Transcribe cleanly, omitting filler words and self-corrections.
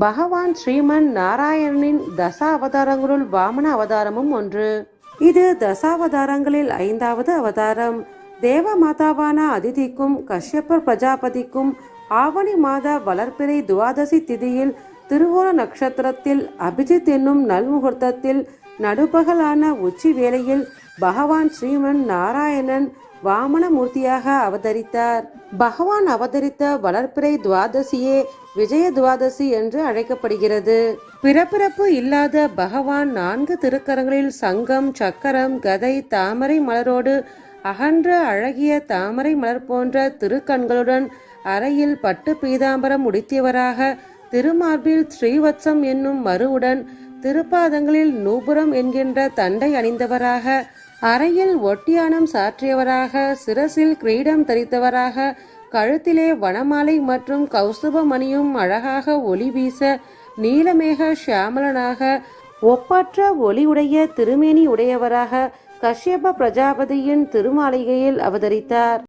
பகவான் ஸ்ரீமன் நாராயணனின் தசாவதாரங்களுள் வாமன அவதாரமும் ஒன்று. இது தசாவதாரங்களில் 5வது அவதாரம். தேவ மாதாவான அதிதிக்கும் கஷ்யப்பர் பிரஜாபதிக்கும் ஆவணி மாத வளர்பிறை துவாதசி திதியில் திருவோண நட்சத்திரத்தில் அபிஜித் என்னும் நல்முகூர்த்தத்தில் நடுப்பகலான உச்சி வேளையில் பகவான் ஸ்ரீமன் நாராயணன் வாமன மூர்த்தியாக அவதரித்தார். பகவான் அவதரித்த வளர்பிறை துவாதசியே விஜய துவாதசி என்று அழைக்கப்படுகிறது. பிறப்பிறப்பு இல்லாத பகவான் 4 திருக்கரங்களில் சங்கம், சக்கரம், கதை, தாமரை மலரோடு அகன்ற அழகிய தாமரை மலர் போன்ற திருக்கண்களுடன் அறையில் பட்டு பீதாம்பரம் உடுத்தியவராக, திருமார்பில் ஸ்ரீவத்சம் என்னும் மருவுடன், திருப்பாதங்களில் நூபுரம் என்கின்ற தண்டை அணிந்தவராக, அறையில் ஒட்டியானம் சாற்றியவராக, சிரசில் கிரீடம் தரித்தவராக, கழுத்திலே வனமாலை மற்றும் கௌஸ்துபமணியும் அழகாக ஒளி வீச, நீலமேக ஷியாமலனாக ஒப்பற்ற ஒளியுடைய திருமேனி உடையவராக கஷ்யப பிரஜாபதியின் திருமாளிகையில் அவதரித்தார்.